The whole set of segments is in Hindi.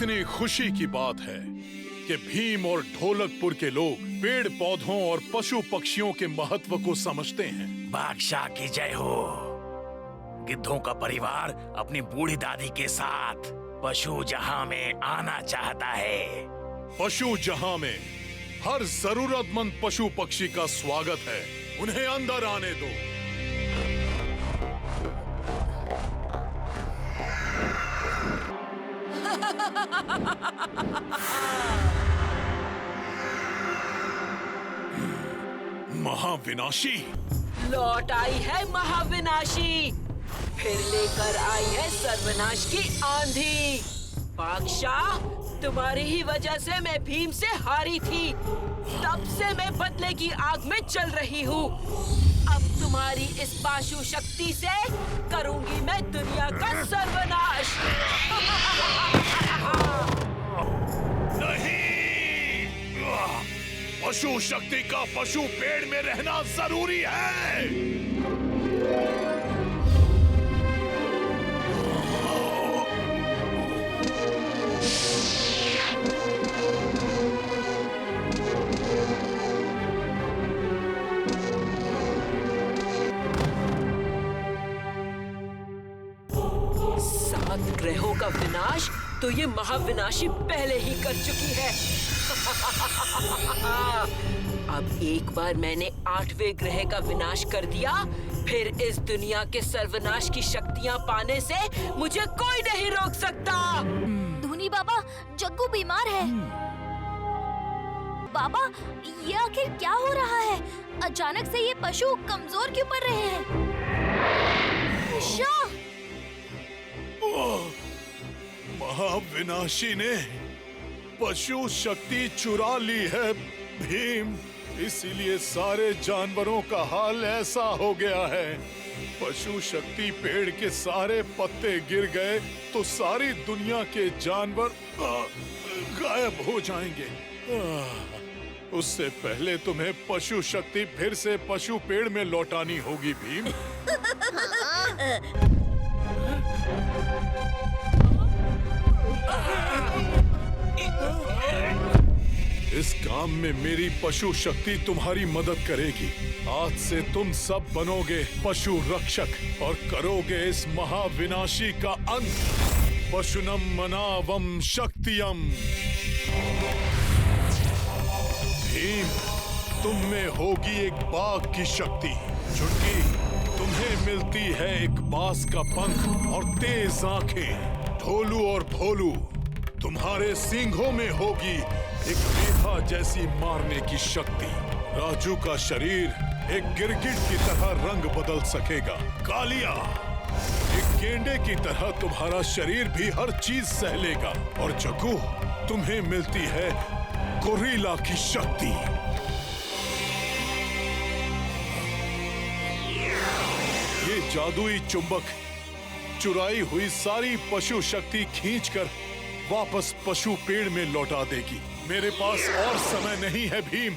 कितनी खुशी की बात है कि भीम और ढोलकपुर के लोग पेड़ पौधों और पशु पक्षियों के महत्व को समझते हैं। बादशाह की जय हो। गिद्धों का परिवार अपनी बूढ़ी दादी के साथ पशु जहां में आना चाहता है। पशु जहां में हर जरूरतमंद पशु पक्षी का स्वागत है। उन्हें अंदर आने दो। महाविनाशी लौट आई है महाविनाशी, फिर लेकर आई है सर्वनाश की आंधी। बादशाह, तुम्हारी ही वजह से मैं भीम से हारी थी। तब से मैं बदले की आग में चल रही हूँ। अब तुम्हारी इस पाशु शक्ति से करूंगी मैं दुनिया का सर्वनाश। नहीं, पशु शक्ति का पशु पेड़ में रहना जरूरी है। ग्रहों का विनाश तो ये महाविनाशी पहले ही कर चुकी है। अब एक बार मैंने 8वें ग्रह का विनाश कर दिया, फिर इस दुनिया के सर्वनाश की शक्तियाँ पाने से मुझे कोई नहीं रोक सकता। धूनी बाबा, जग्गू बीमार है। बाबा, ये आखिर क्या हो रहा है? अचानक से ये पशु कमजोर क्यों पड़ रहे हैं? महाविनाशी ने पशु शक्ति चुरा ली है भीम, इसीलिए सारे जानवरों का हाल ऐसा हो गया है। पशु शक्ति पेड़ के सारे पत्ते गिर गए तो सारी दुनिया के जानवर गायब हो जाएंगे। उससे पहले तुम्हें पशु शक्ति फिर से पशु पेड़ में लौटानी होगी भीम। इस काम में मेरी पशु शक्ति तुम्हारी मदद करेगी। आज से तुम सब बनोगे पशु रक्षक और करोगे इस महाविनाशी का अंत। पशुनम मनावम शक्तियम। भीम, तुम में होगी एक बाघ की शक्ति। चुटकी, तुम्हें मिलती है एक बाज का पंख और तेज आंखें। ढोलू और भोलू, तुम्हारे सींगों में होगी एक मेधा जैसी मारने की शक्ति। राजू का शरीर एक गिरगिट की तरह रंग बदल सकेगा। कालिया, एक गेंडे की तरह तुम्हारा शरीर भी हर चीज सह लेगा। और जग्गू, तुम्हें मिलती है गोरिल्ला की शक्ति। ये जादुई चुंबक चुराई हुई सारी पशु शक्ति खींचकर वापस पशु पेड़ में लौटा देगी। मेरे पास और समय नहीं है भीम।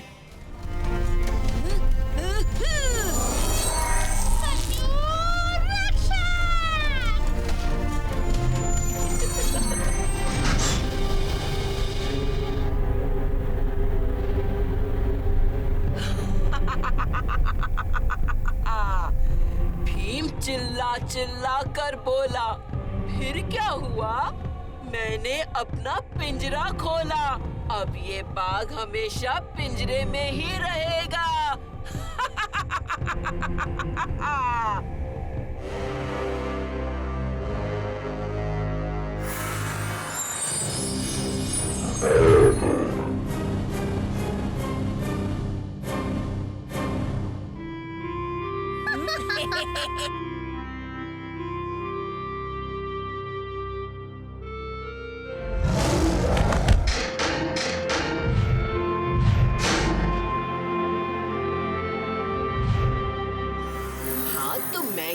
भीम चिल्ला चिल्ला कर बोला, फिर क्या हुआ? मैंने अपना पिंजरा खोला। अब ये बाघ हमेशा पिंजरे में ही रहेगा।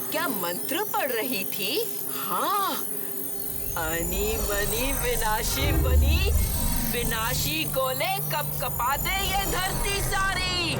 क्या मंत्र पढ़ रही थी? हाँ, अनी मनी विनाशी बनी, विनाशी गोले कप कपा दे ये धरती सारी।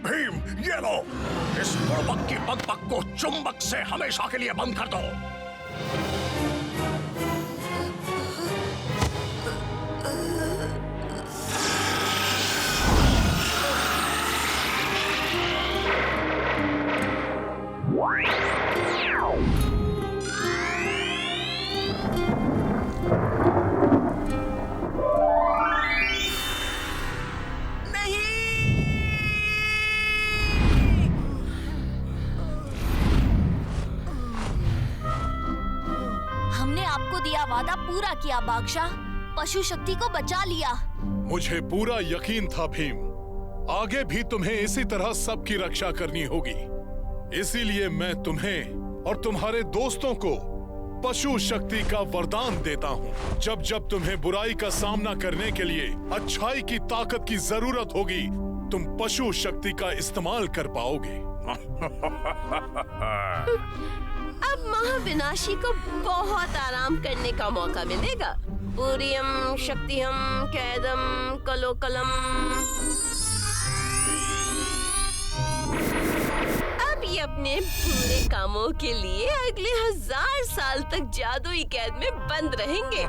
भीम, ये लो, इस बुड़बक की बकबक को चुंबक से हमेशा के लिए बंद कर दो। हमने आपको दिया वादा पूरा किया बादशाह। पशु शक्ति को बचा लिया। मुझे पूरा यकीन था भीम, आगे भी तुम्हें इसी तरह सबकी रक्षा करनी होगी। इसीलिए मैं तुम्हें और तुम्हारे दोस्तों को पशु शक्ति का वरदान देता हूँ। जब जब तुम्हें बुराई का सामना करने के लिए अच्छाई की ताकत की जरूरत होगी, तुम पशु शक्ति का इस्तेमाल कर पाओगे। अब महाविनाशी को बहुत आराम करने का मौका मिलेगा। पूरियम शक्तियम कैदम कलोकलम। अब ये अपने बुरे कामों के लिए अगले 1000 साल तक जादुई कैद में बंद रहेंगे।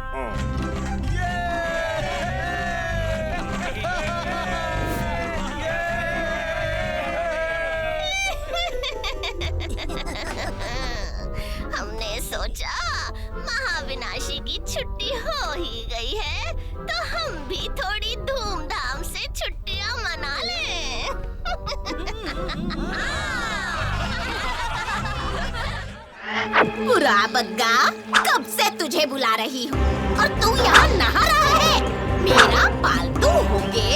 हमने सोचा महाविनाशी की छुट्टी हो ही गई है, तो हम भी थोड़ी धूमधाम से छुट्टियां मना लें। बुरा बग्गा, कब से तुझे बुला रही हूँ और तू यहाँ नहा रहा है। मेरा पालतू होके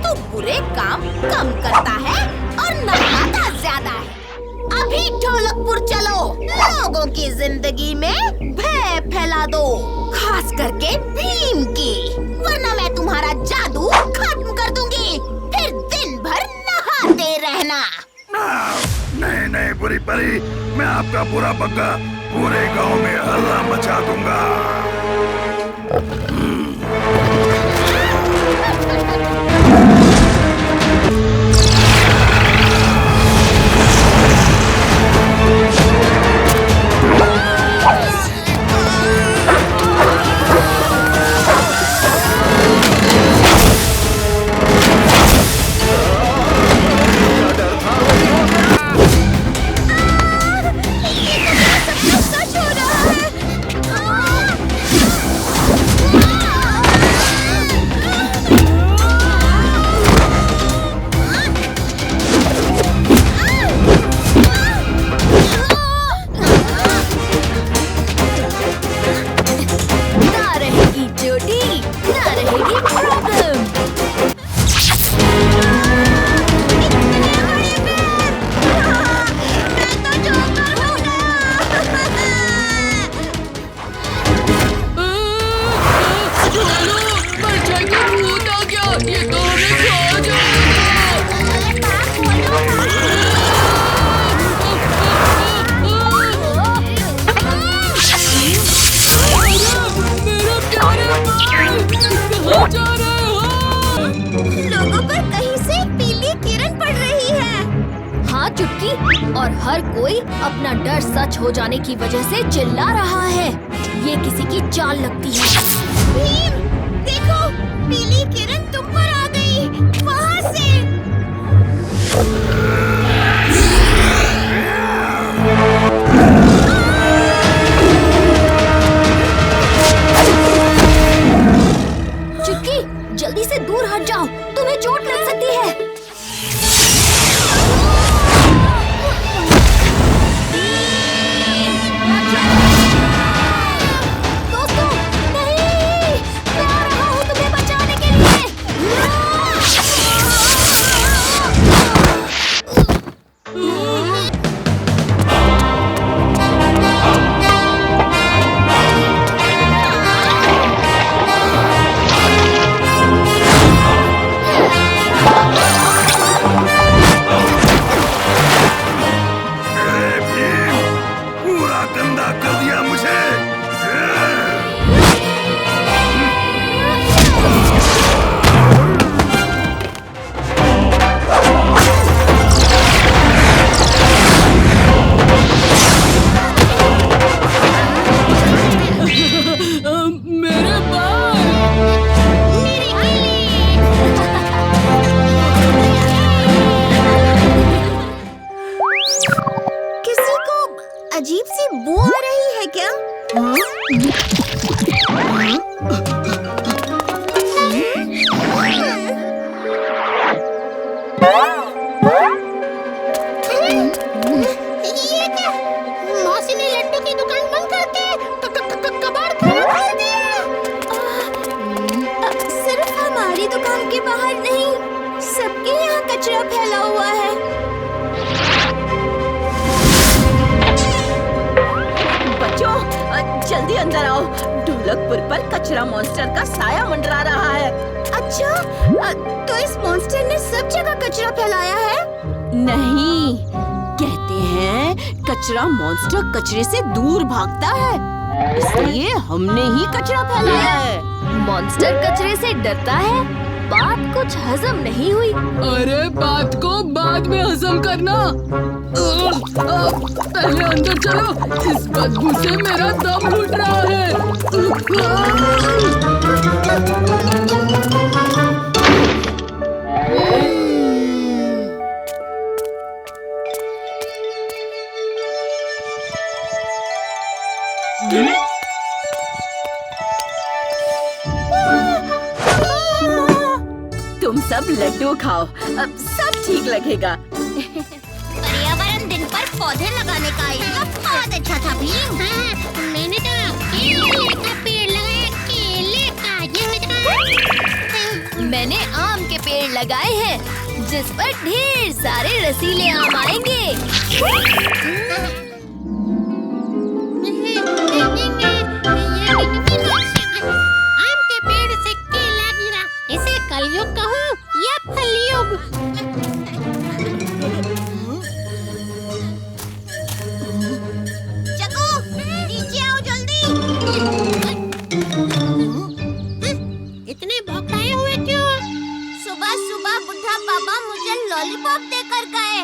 तू बुरे काम कम करता है और नहाता ज्यादा है। अभी ढोलकपुर चलो, लोगों की जिंदगी में भय फैला दो, खास करके भीम की, वरना मैं तुम्हारा जादू खत्म कर दूंगी। फिर दिन भर नहाते रहना। नहीं नहीं बुरी परी, मैं आपका बुरा बग्गा पूरे गांव में हल्ला मचा दूंगा। लोगों पर कहीं से पीली किरण पड़ रही है। हाँ चुटकी, और हर कोई अपना डर सच हो जाने की वजह से चिल्ला रहा है। ये किसी की चाल लगती है। भीम, देखो, पीली किरण तुम पर आ गई, वहाँ से। चुटकी, जल्दी से दूर हट जाओ, तुम्हें चोट लग सकती है। दोस्तों, नहीं, मैं आ रहा हूँ तुम्हें बचाने के लिए। फैला हुआ है। बच्चों, जल्दी अंदर आओ। ढोलकपुर पर कचरा मॉन्स्टर का साया मंडरा रहा है। अच्छा, तो इस मॉन्स्टर ने सब जगह कचरा फैलाया है? नहीं, कहते हैं कचरा मॉन्स्टर कचरे से दूर भागता है, इसलिए हमने ही कचरा फैलाया है। मॉन्स्टर कचरे से डरता है? बात कुछ हजम नहीं हुई। अरे बात को बाद में हजम करना। पहले अंदर चलो, इस बदबू से मेरा दम घुट रहा है। तुम सब लड्डू खाओ, अब सब ठीक लगेगा। पर्यावरण दिन पर पौधे लगाने का आइडिया बहुत अच्छा था भीम। मैंने तो केले का पेड़ लगाया, केले का। मैंने आम के पेड़ लगाए हैं, जिस पर ढेर सारे रसीले आम आएंगे। आम के पेड़ से केला गिरा, इसे कलयुग कहूँ या फलयुग? चको, नीचे आओ जल्दी। इतने भौंकाए हुए क्यों? सुबह सुबह बुढ़ा बाबा मुझे लॉलीपॉप देकर गए।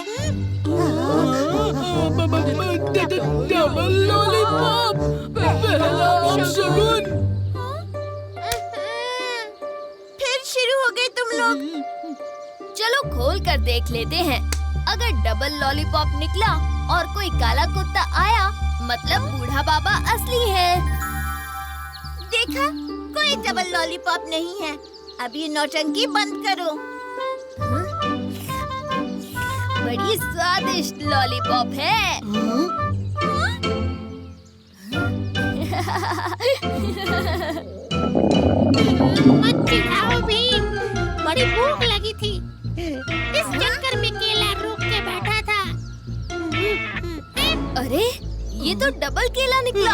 डबल लॉलीपॉप, पहला शगुन। फिर शुरू हो गए तुम लोग। चलो खोल कर देख लेते हैं। अगर डबल लॉलीपॉप निकला और कोई काला कुत्ता आया, मतलब बूढ़ा बाबा असली है। देखा, कोई डबल लॉलीपॉप नहीं है। अब ये नौटंकी बंद करो। बड़ी स्वादिष्ट लॉलीपॉप है। मत चिढ़ाओ भीम, बड़ी भूख लगी थी, इस चक्कर में केला रोक के बैठा था। अरे, ये तो डबल केला निकला।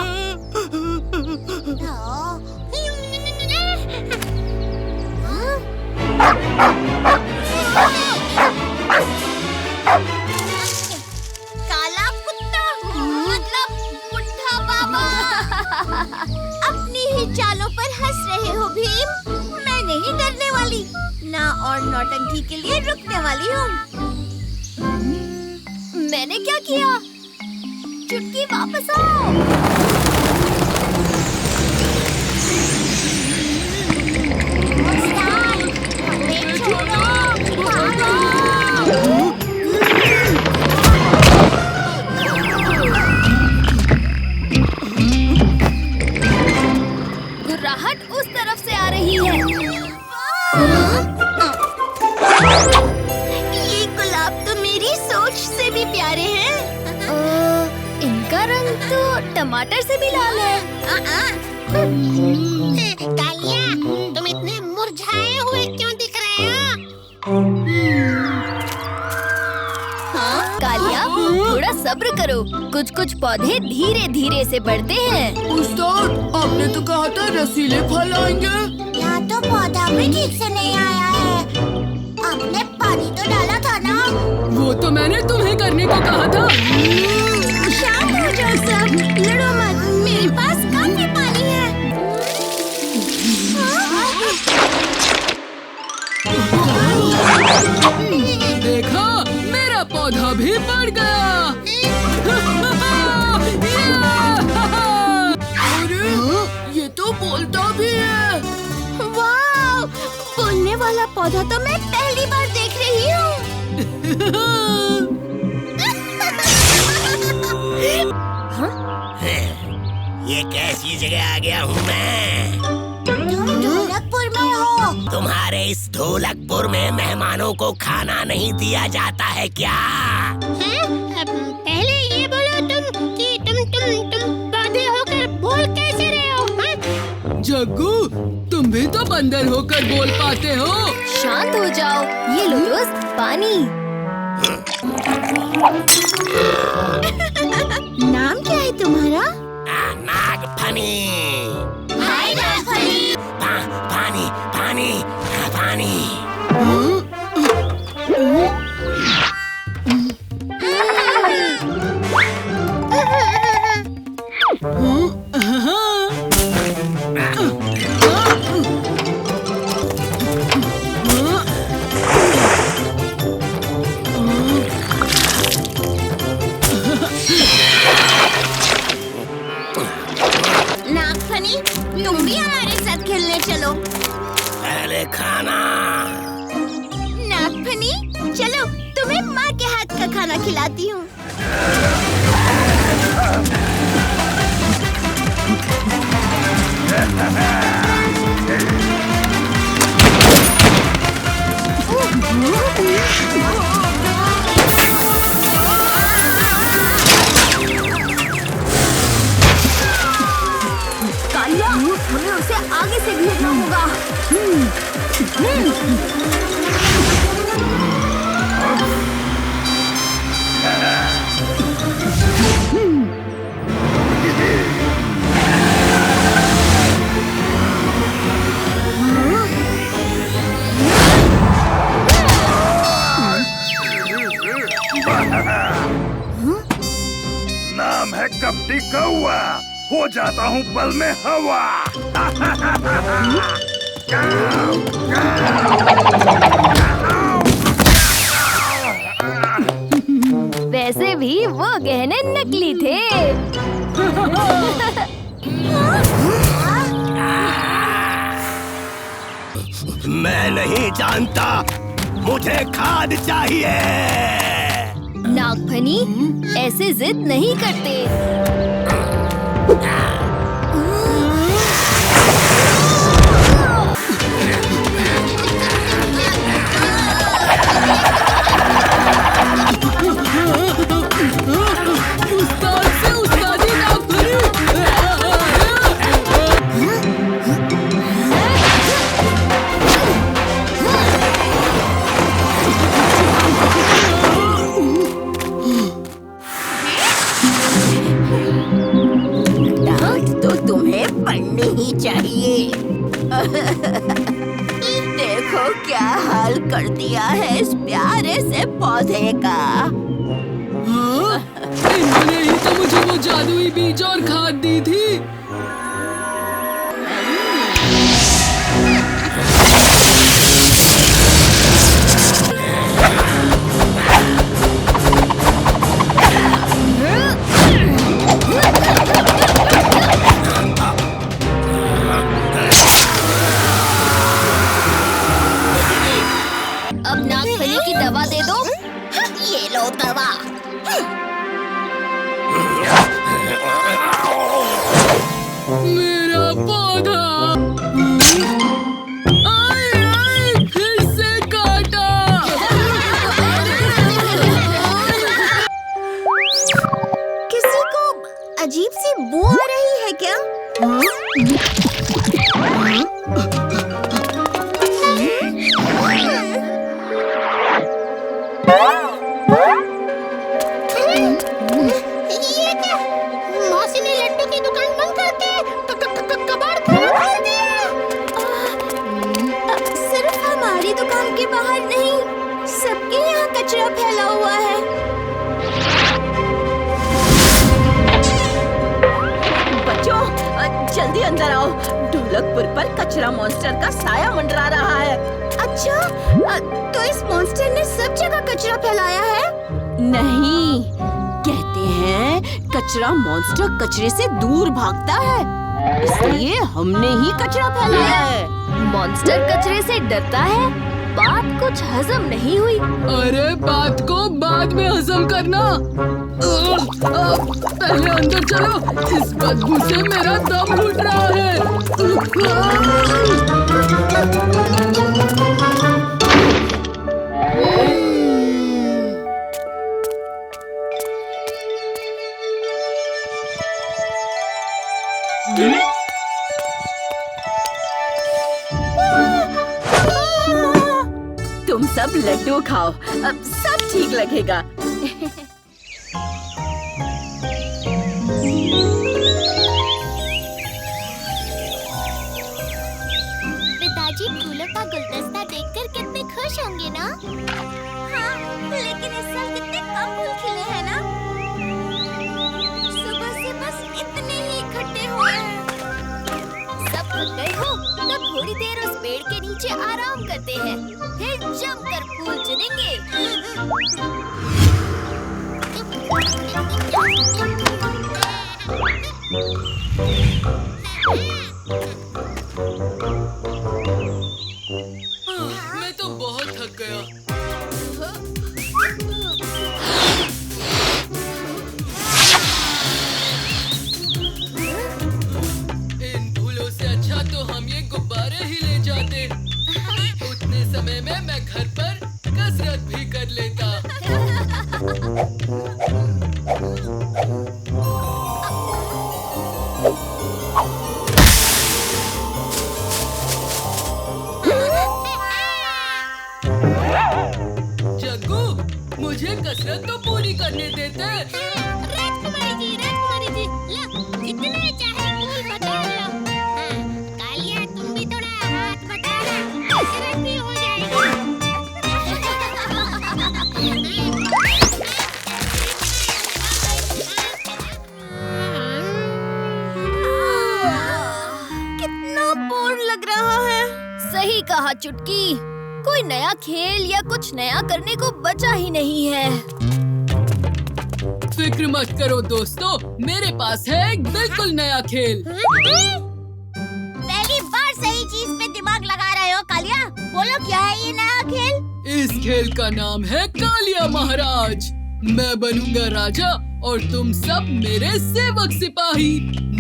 काला कुत्ता, मतलब बुढ़ा बाबा। अपनी ही चालों पर हंस रहे हो भीम। मैं नहीं डरने वाली, ना और नौटंकी के लिए रुकने वाली हूँ। मैंने क्या किया? चुटकी वापस आओ। गुर्राहट उस तरफ से आ रही है। ये गुलाब तो मेरी सोच से भी प्यारे हैं। इनका रंग तो टमाटर से भी लाल है। कालिया, तुम इतने मुरझाए हुए क्यों दिख रहे हो? कालिया, थोड़ा सब्र करो। कुछ कुछ पौधे धीरे धीरे से बढ़ते हैं। उस्ताद, आपने तो कहा था रसीले फल आएंगे। यहाँ तो पौधा भी ठीक से नहीं आया है। आपने पानी तो डाला था ना? वो तो मैंने तुम्हें करने को कहा था। शांत हो जाओ सब, लड़ो मत। मेरे पास काफी पानी है। देखा, मेरा पौधा भी बढ़ गया। अरे, ये तो बोलता भी है। वाह, बोलने वाला पौधा तो मैं पहली बार देख रही हूँ। ये कैसी जगह आ गया हूँ मैं? तुम ढोलकपुर में हो। तुम्हारे इस ढोलकपुर में मेहमानों को खाना नहीं दिया जाता है क्या? पहले ये बोलो तुम कि तुम पौधे होकर बोल कैसे रहे हो? जग्गू, तुम भी तो बंदर होकर बोल पाते हो। शांत हो जाओ। ये लो दोस्त, पानी। नाम क्या है तुम्हारा? नागफनी। हाय नागफनी। पानी पानी पानी। नागफनी, तुम भी हमारे साथ खेलने चलो। पहले खाना। नागफनी, चलो तुम्हें माँ के हाथ का खाना खिलाती हूँ। कालिया, हमें उसे आगे से घेरना होगा। नाम है कपटी कौआ, हो जाता हूँ पल में हवा। वैसे भी वो गहने नकली थे। मैं नहीं जानता, मुझे खाद चाहिए। नागफनी, ऐसे जिद नहीं करते। उस्ताद से उस्तादी नागफनी। डांट तो तुम्हें पढ़नी ही चाहिए। देखो क्या हाल कर दिया है इस प्यारे से पौधे का। इन्होंने ही तो मुझे वो जादुई बीज और खाद दी थी। अब नागफनी की दवा दे दो। ये लो दवा। मेरा पौधा। आए, आए, फिर से काटा। किसी को अजीब सी बू आ रही है क्या? ये क्या? मौसी ने लड्डू की दुकान बंद करके कबाड़ खोल दिया। सिर्फ हमारी दुकान के बाहर नहीं, सबके यहाँ कचरा फैला हुआ है। बच्चों, जल्दी अंदर आओ। ढोलकपुर पर कचरा मॉन्स्टर का साया मंडरा रहा है। अच्छा, तो इस मॉन्स्टर ने सब जगह कचरा फैलाया है? नहीं, कहते हैं कचरा मॉन्स्टर कचरे से दूर भागता है, इसलिए हमने ही कचरा फैलाया है। मॉन्स्टर कचरे से डरता है? बात कुछ हजम नहीं हुई। अरे बात को बाद में हजम करना। पहले अंदर चलो, इस बदबू से मेरा दम घुट रहा है। तुम सब लड्डू खाओ, अब सब ठीक लगेगा। पिताजी फूलों का गुलदस्ता देखकर कितने खुश होंगे ना? हाँ, लेकिन इस साल कितने कम फूल खिले हैं ना? सुबह से बस इतने ही इकट्ठे हुए हैं। सब थक गए हो तो थोड़ी देर उस पेड़ के नीचे आराम करते हैं, फिर जमकर फूल चुनेंगे। मैं तो बहुत थक गया। इन फूलों से अच्छा तो हम ये गुब्बारे ही ले जाते। उतने समय में मैं घर पर कसरत भी कर लेता। जग्गू, मुझे कसरत तो पूरी करने देते। राजकुमारी जी, लो, जितने चाहे फूल बता लो। हाँ, कालिया तुम भी थोड़ा हाथ बटाना, कसरत भी हो कितना बोर लग रहा है। सही कहा चुटकी, कोई नया खेल या कुछ नया करने को बचा ही नहीं है। फिक्र मत करो दोस्तों, मेरे पास है एक बिल्कुल नया खेल। पहली बार सही चीज पे दिमाग लगा रहे हो कालिया। बोलो क्या है ये नया खेल? इस खेल का नाम है कालिया महाराज। मैं बनूंगा राजा और तुम सब मेरे सेवक सिपाही।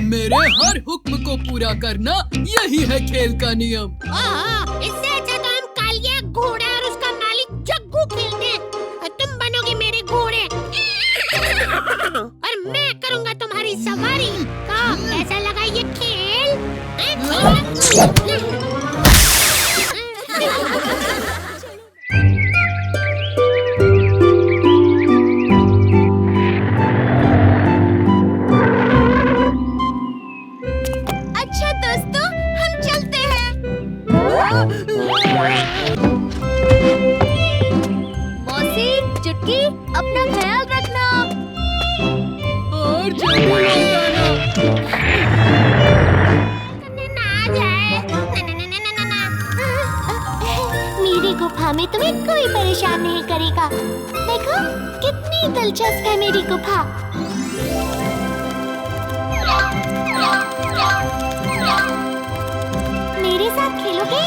मेरे हर हुक्म को पूरा करना यही है खेल का नियम। इससे अच्छा तो हम कालिया घोड़ा और उसका मालिक जग्गू खेलते हैं। तुम बनोगे मेरे घोड़े और मैं करूंगा तुम्हारी सवारी। कैसा लगा ये खेल? अच्छा दोस्तों, हम चलते हैं। मौसी, चुटकी, अपना ख्याल रखना। और जल्दी बताना। मेरी गुफा में तुम्हें कोई परेशान नहीं करेगा। देखो कितनी दिलचस्प है मेरी गुफा। मेरे साथ खेलोगे?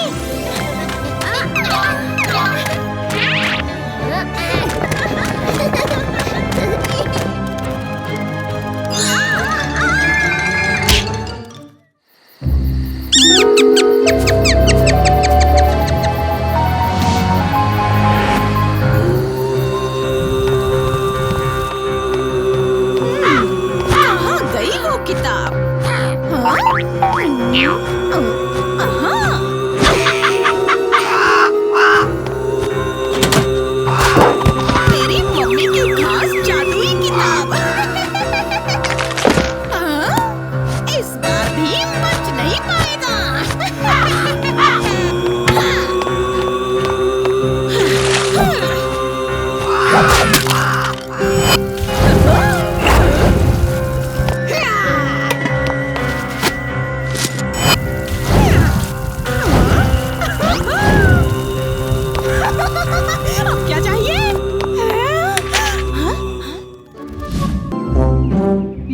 कहाँ गई वो किताब? मेरी मम्मी की खास जादुई किताब। इस बार भी बच नहीं पाएगा। अब क्या चाहिए?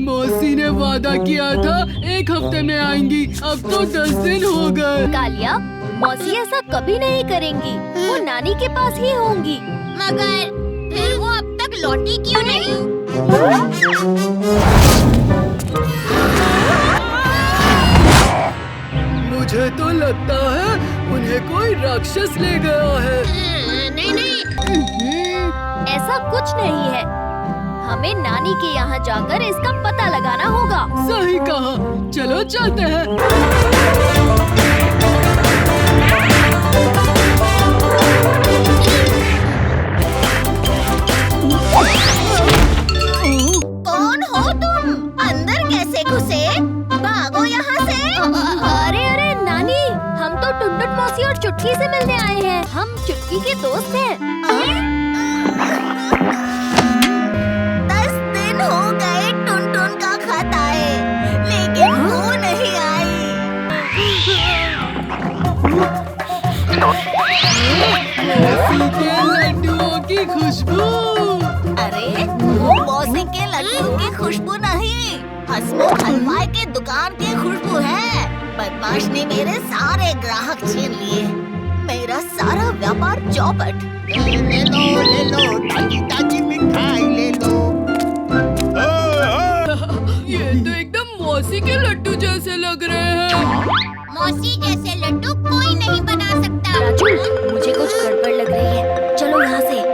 मौसी ने वादा किया था 1 हफ्ते में आएंगी, अब तो 10 दिन हो गए। कालिया, मौसी ऐसा कभी नहीं करेंगी, वो नानी के पास ही होंगी। मगर फिर वो अब तक लौटी क्यों नहीं? मुझे तो लगता है उन्हें कोई राक्षस ले गया है। नहीं, ऐसा कुछ नहीं है। हमें नानी के यहाँ जाकर इसका पता लगाना होगा। सही कहा, चलो चलते हैं। खुशबू। अरे वो मौसी के लड्डू की खुशबू नहीं, हसमुख हलवाई के दुकान की खुशबू है। बदमाश ने मेरे सारे ग्राहक छीन लिए, मेरा सारा व्यापार चौपट। ले लो ताजी ताजी मिठाई ले लो। ये तो एकदम मौसी के लड्डू जैसे लग रहे हैं। मौसी जैसे लड्डू कोई नहीं बना सकता। राजू, मुझे कुछ गड़बड़ लग रही है, चलो यहाँ से।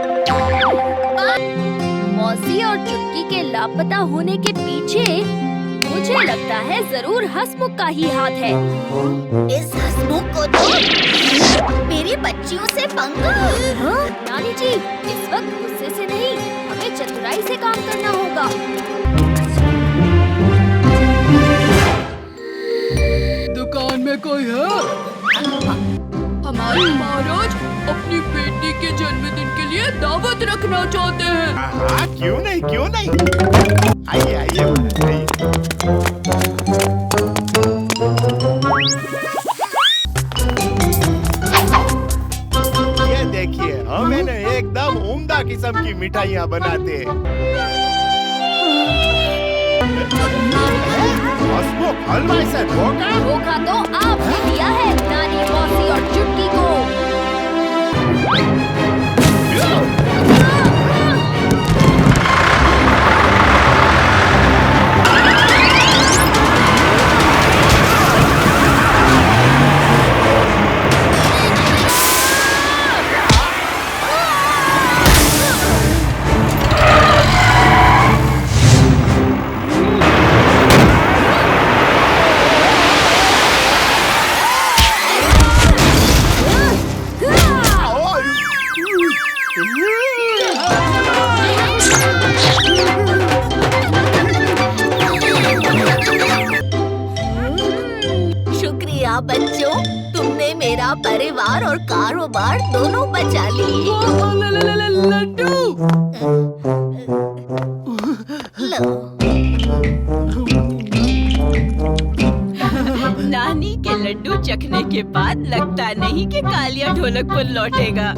मौसी और चुटकी के लापता होने के पीछे मुझे लगता है जरूर हसमुख का ही हाथ है। इस हसमुख को तो मेरी बच्चियों से पंगा। हाँ? नानी जी, इस वक्त गुस्से से नहीं, हमें चतुराई से काम करना होगा। दुकान में कोई है? हमारे महाराज अपनी बेटी के जन्मदिन के लिए दावत रखना चाहते हैं। हाँ, क्यों नहीं क्यों नहीं। आइए आइए आइए। ये देखिए, हम है ना एकदम उम्दा किस्म की मिठाइयाँ बनाते हैं। हसमुख हलवाई से धोखा। धोखा तो आपने दिया है नानी, मौसी और चुटकी को। शुक्रिया बच्चों, तुमने मेरा परिवार और कारोबार दोनों बचा लिए। लड्डू। लो। नानी के लड्डू चखने के बाद लगता नहीं कि कालिया ढोलकपुर लौटेगा।